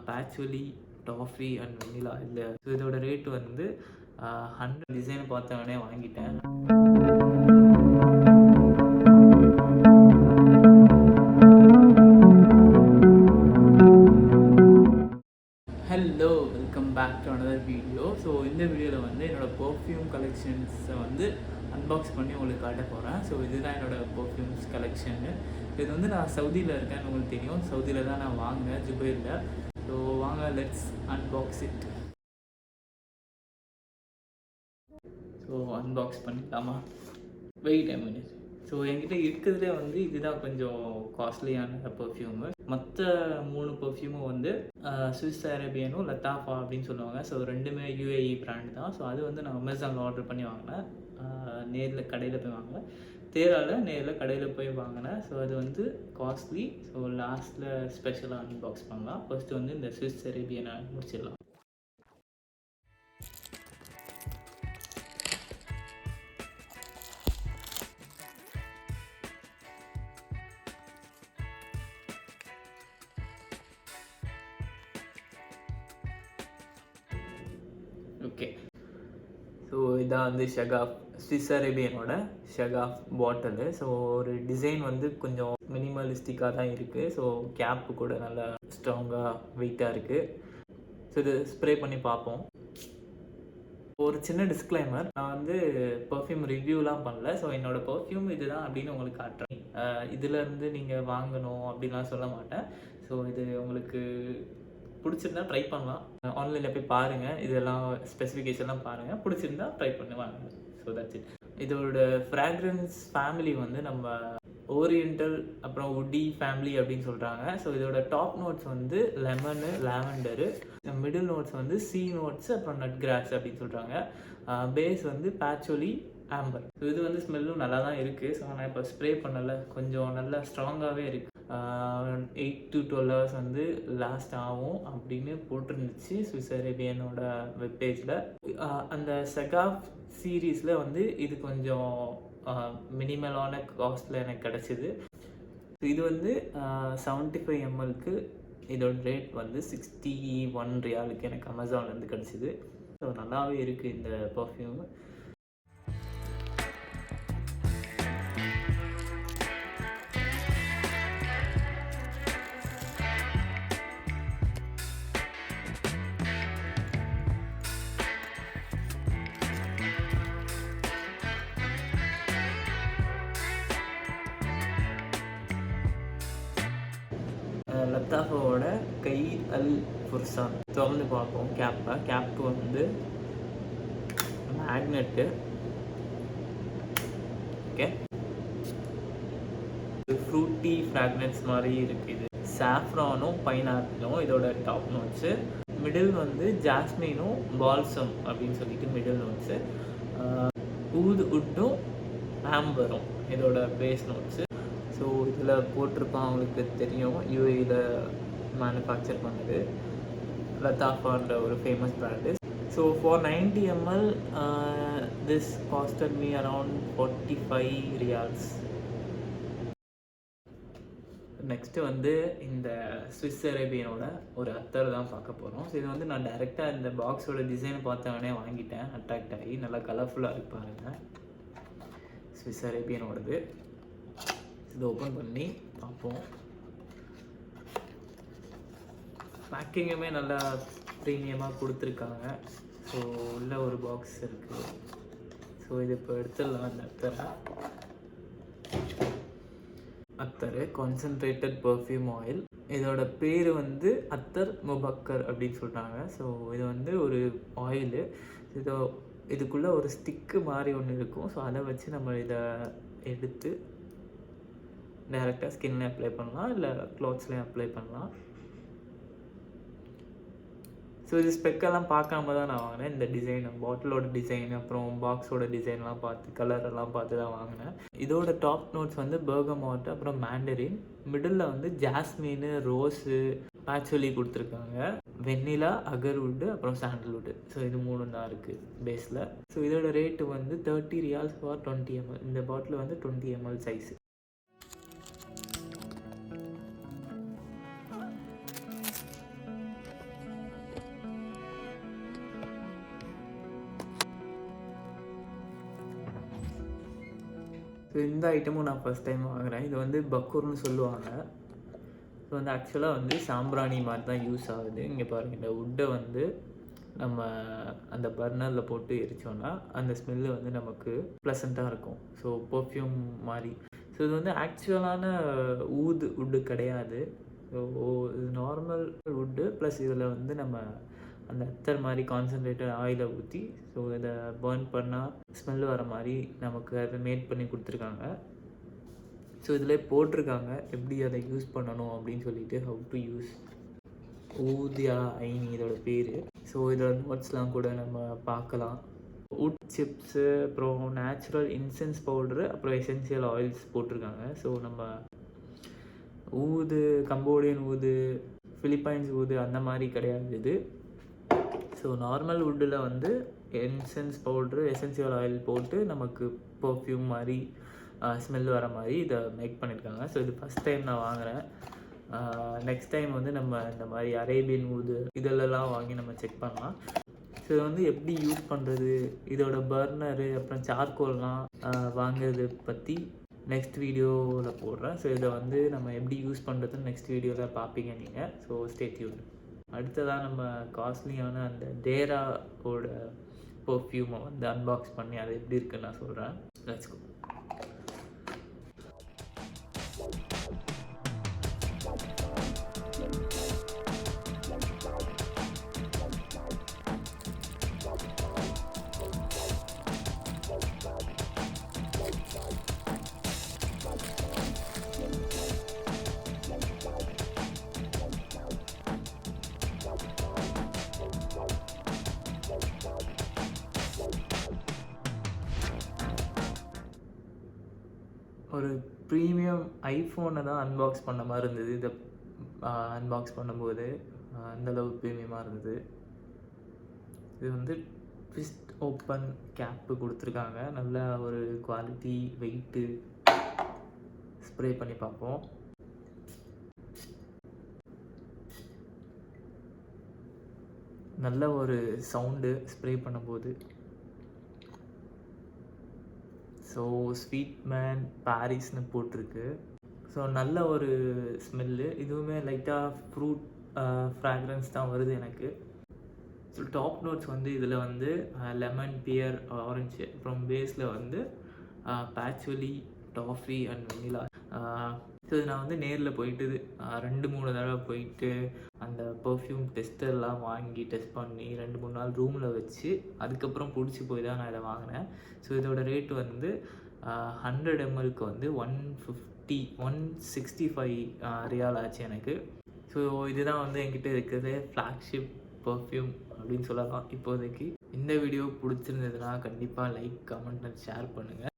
பேச்சுவலி, toffee and vanilla. இதோட rate வந்து 100. டிசைனை பார்த்தவொடனே வாங்கிட்டேன். Hello, welcome back to another video. So இந்த வீடியோவில் வந்து என்னோடய பர்ஃப்யூம் கலெக்ஷன்ஸை வந்து அன்பாக்ஸ் பண்ணி உங்களுக்கு காட்ட போகிறேன். ஸோ இதுதான் என்னோடய பர்ஃப்யூம்ஸ் கலெக்ஷன்னு. இது வந்து நான் சவுதியில் இருக்கேன்னு உங்களுக்கு தெரியும். சவுதியில் தான் நான் வாங்கினேன், ஜுபைரில். ஸோ வாங்க, let's unbox it. So unbox பண்ணிக்கலாமா? Wait a minute. ஸோ என்கிட்ட இருக்கிறதுலே வந்து இதுதான் கொஞ்சம் காஸ்ட்லியான பர்ஃப்யூமு. மற்ற 3 பர்ஃப்யூமும் வந்து சுவிஸ் அரேபியனும் லத்தாஃபா அப்படின்னு சொல்லுவாங்க. ஸோ ரெண்டுமே UAE பிராண்ட் தான். ஸோ அது வந்து நான் அமேசானில் ஆர்டர் பண்ணி வாங்கினேன். நேரில் கடையில் போய் வாங்கினேன். நேரில் கடையில் போய் வாங்கினேன். ஸோ அது வந்து காஸ்ட்லி. ஸோ லாஸ்ட்டில் ஸ்பெஷலாக அன்பாக்ஸ் பண்ணலாம். ஃபர்ஸ்ட்டு வந்து இந்த சுவிஸ் அரேபியனை முடிச்சிடலாம். ஓகே, ஸோ இதான் வந்து ஷெகாஃப், ஸ்விஸ் அரேபியனோட ஷெகாஃப் பாட்டிலு. ஸோ ஒரு டிசைன் வந்து கொஞ்சம் மினிமலிஸ்டிக்காக தான் இருக்குது. ஸோ கேப்பு கூட நல்லா ஸ்ட்ராங்காக வெயிட்டாக இருக்குது. ஸோ இது ஸ்ப்ரே பண்ணி பார்ப்போம். ஒரு சின்ன டிஸ்க்ளைமர், நான் வந்து பர்ஃப்யூம் ரிவ்யூலாம் பண்ணல. ஸோ என்னோடய பர்ஃப்யூம் இதுதான் அப்படின்னு உங்களுக்கு காட்டுறேன். இதிலேருந்து நீங்கள் வாங்கணும் அப்படின்லாம் சொல்ல மாட்டேன். ஸோ இது உங்களுக்கு பிடிச்சிருந்தா ட்ரை பண்ணலாம். ஆன்லைனில் போய் பாருங்கள், இதெல்லாம் ஸ்பெசிஃபிகேஷன்லாம் பாருங்கள். பிடிச்சிருந்தா ட்ரை பண்ணி வாங்க. So that's it. இதோட ஃப்ராக்ரன்ஸ் ஃபேமிலி வந்து நம்ம ஓரியண்டல் அப்புறம் உட்டி ஃபேமிலி அப்படின்னு சொல்கிறாங்க. ஸோ இதோட டாப் நோட்ஸ் வந்து லெமனு, லாவெண்டரு. மிடில் நோட்ஸ் வந்து சி நோட்ஸ், அப்புறம் நட் கிராஸ் அப்படின்னு சொல்கிறாங்க. பேஸ் வந்து பேச்சுவலி, ஆம்பர். ஸோ இது வந்து ஸ்மெல்லும் நல்லா தான் இருக்குது. ஸோ நான் இப்போ ஸ்ப்ரே பண்ணலை, கொஞ்சம் நல்லா ஸ்ட்ராங்காகவே இருக்குது. 8 to 12 hours வந்து லாஸ்ட் ஆகும் அப்படின்னு போட்டிருந்துச்சு சுவிஸ் அரேபியனோட வெப்பேஜில். அந்த ஷெகாஃப் சீரீஸில் வந்து இது கொஞ்சம் மினிமலான காஸ்ட்டில் எனக்கு கிடச்சிது. இது வந்து 75 mlக்கு இதோட ரேட் வந்து 61 ரியாலுக்கு எனக்கு அமேசான்லேருந்து கிடச்சிது. ஸோ நல்லாவே இருக்குது இந்த பர்ஃப்யூம். லத்தாஃபாவோட கை அல் ஃபுர்சான் திறந்து பார்ப்போம். கேப்பு வந்து மேக்னெட்டு. ஓகே, ஃப்ரூட்டி ஃப்ராக்ரன்ஸ் மாதிரி இருக்குது. இது சாஃப்ரானும் பைனாப்பிளும் இதோட டாப் நோட்ஸு. மிடில் வந்து ஜாஸ்மினும் பால்சம் அப்படின்னு சொல்லிட்டு மிடில் நோட்ஸு. ஊது உட்டும் ஆம்பரும் இதோட பேஸ் நோட்ஸு. ஸோ இதில் போட்டிருப்பான், அவங்களுக்கு தெரியும், UAEயில் மேனுஃபேக்சர் பண்ணுது, லத்தாஃபான்ற ஒரு famous brand. So for 90 ml this costed me around 45 ரியால்ஸ். Next வந்து இந்த சுவிஸ் அரேபியனோட ஒரு அத்தர் தான் பார்க்க போகிறோம். ஸோ இது வந்து நான் டைரெக்டாக இந்த பாக்ஸோட டிசைனை பார்த்தவொடனே வாங்கிட்டேன், அட்ராக்ட் ஆகி. நல்லா கலர்ஃபுல்லாக இருப்பாருங்க சுவிஸ் அரேபியனோடது. இதை ஓப்பன் பண்ணி பார்ப்போம். பேக்கிங்குமே நல்லா ப்ரீமியமாக கொடுத்துருக்காங்க. ஸோ உள்ள ஒரு பாக்ஸ் இருக்குது. ஸோ இது இப்போ எடுத்துடலாம். அந்த அத்தர் கான்சன்ட்ரேட்டட் பர்ஃப்யூம் ஆயில். இதோட பேர் வந்து அத்தர் முபக்கர் அப்படின்னு சொல்கிறாங்க. ஸோ இது வந்து ஒரு ஆயிலு. இதுக்குள்ளே ஒரு ஸ்டிக்கு மாதிரி ஒன்று இருக்கும். ஸோ அதை வச்சு நம்ம இதை எடுத்து டைரெக்டாக ஸ்கின்லேயும் அப்ளை பண்ணலாம், இல்லை க்ளாத்ஸ்லேயும் அப்ளை பண்ணலாம். ஸோ இது ஸ்பெக்கெல்லாம் பார்க்காம தான் நான் வாங்கினேன். இந்த டிசைன், பாட்டிலோட டிசைன், அப்புறம் பாக்ஸோட டிசைன்லாம் பார்த்து, கலரெல்லாம் பார்த்து தான் வாங்கினேன். இதோட டாப் நோட்ஸ் வந்து பெர்கமோட், அப்புறம் மேண்டரின். மிடில் வந்து ஜாஸ்மின், ரோஸு, பேச்சுவலி கொடுத்துருக்காங்க. வெண்ணிலா, அகர்வுட்டு, அப்புறம் சாண்டல்வுட்டு. ஸோ இது 3 தான் இருக்குது பேஸில். ஸோ இதோட ரேட்டு வந்து 30 ரியால்ஸ் ஃபார் 20 ml. இந்த பாட்டில் வந்து 20 ml சைஸு. ஸோ இந்த ஐட்டமும் நான் ஃபஸ்ட் டைம் வாங்குகிறேன். இது வந்து பக்கூர்னு சொல்லுவாங்க. ஸோ வந்து ஆக்சுவலாக வந்து சாம்பிராணி மாதிரி தான் யூஸ் ஆகுது. இங்கே பாருங்கள், இந்த வுட்டை வந்து நம்ம அந்த பர்னரில் போட்டு எரித்தோன்னா அந்த ஸ்மெல்லு வந்து நமக்கு ப்ளசண்ட்டாக இருக்கும். ஸோ பர்ஃப்யூம் மாதிரி. ஸோ இது வந்து ஆக்சுவலான வுட்டு கிடையாது. ஸோ இது நார்மல் வுட்டு ப்ளஸ் இதில் வந்து நம்ம அந்த அத்தர் மாதிரி கான்சன்ட்ரேட்டட் ஆயிலை ஊற்றி ஸோ இதை பர்ன் பண்ணால் ஸ்மெல் வர மாதிரி நமக்கு அதை மேட் பண்ணி கொடுத்துருக்காங்க. ஸோ இதில் போட்டிருக்காங்க எப்படி அதை யூஸ் பண்ணணும் அப்படின்னு சொல்லிட்டு, ஹவு டு யூஸ். ஊதியா ஐனி இதோட பேர். ஸோ இதோட நோட்ஸ்லாம் கூட நம்ம பார்க்கலாம். வுட் சிப்ஸு, அப்புறம் நேச்சுரல் இன்சென்ஸ் பவுட்ரு, அப்புறம் எசென்சியல் ஆயில்ஸ் போட்டிருக்காங்க. ஸோ நம்ம ஊது, கம்போடியன் ஊது, ஃபிலிப்பைன்ஸ் ஊது அந்த மாதிரி கிடையாது இது. ஸோ நார்மல் வுட்டில் வந்து இன்சென்ஸ் பவுட்ரு, எசென்சியல் ஆயில் போட்டு நமக்கு பர்ஃப்யூம் மாதிரி ஸ்மெல் வர மாதிரி இதை மேக் பண்ணியிருக்காங்க. ஸோ இது ஃபஸ்ட் டைம் நான் வாங்குகிறேன். நெக்ஸ்ட் டைம் வந்து நம்ம இந்த மாதிரி அரேபியன் ஊது இதெல்லாம் வாங்கி நம்ம செக் பண்ணலாம். ஸோ இதை வந்து எப்படி யூஸ் பண்ணுறது, இதோட பர்னரு, அப்புறம் சார்கோல்லாம் வாங்குறது பற்றி நெக்ஸ்ட் வீடியோவில் போடுறேன். ஸோ இதை வந்து நம்ம எப்படி யூஸ் பண்ணுறதுன்னு நெக்ஸ்ட் வீடியோவில் பார்ப்பீங்க நீங்கள். So stay tune. அடுத்ததாக நம்ம காஸ்ட்லியான அந்த டேராவோட பர்ஃப்யூமை வந்து அன்பாக்ஸ் பண்ணி அது எப்படி இருக்குன்னு நான் சொல்கிறேன். Let's go. ஒரு ப்ரீமியம் ஐஃபோனை தான் அன்பாக்ஸ் பண்ண மாதிரி இருந்தது. இதை அன்பாக்ஸ் பண்ணும்போது அந்தளவு ப்ரீமியமாக இருந்தது. இது வந்து ட்விஸ்ட் ஓப்பன் கேப்பு கொடுத்துருக்காங்க. நல்ல ஒரு குவாலிட்டி, வெயிட்டு. ஸ்ப்ரே பண்ணி பார்ப்போம். நல்ல ஒரு சவுண்டு ஸ்ப்ரே பண்ணும்போது. ஸோ ஸ்வீட் மேன் பாரிஸ்னு போட்டிருக்கு. ஸோ நல்ல ஒரு ஸ்மெல்லு. இதுவுமே லைட்டாக ஃப்ரூட் ஃப்ராக்ரன்ஸ் தான் வருது எனக்கு. ஸோ டாப் நோட்ஸ் வந்து இதில் வந்து லெமன், பியர், ஆரஞ்சு, அப்புறம் பேஸில் வந்து பேச்சுவலி, டாஃபி அண்ட் வெனிலா. ஸோ இது நான் வந்து நேரில் போயிட்டு 2-3 தடவை போயிட்டு அந்த பர்ஃப்யூம் டெஸ்டர்லாம் வாங்கி டெஸ்ட் பண்ணி 2-3 நாள் ரூமில் வச்சு அதுக்கப்புறம் பிடிச்சி போய் தான் நான் இதை வாங்கினேன். ஸோ இதோட ரேட் வந்து 100 ml வந்து 165 ரியால் ஆச்சு எனக்கு. ஸோ இதுதான் வந்து என்கிட்ட இருக்கிறது ஃப்ளாக்ஷிப் பர்ஃப்யூம் அப்படின்னு சொல்லலாம் இப்போதைக்கு. இந்த வீடியோ பிடிச்சிருந்ததுன்னா கண்டிப்பாக லைக், கமெண்ட் அண்ட் ஷேர் பண்ணுங்கள்.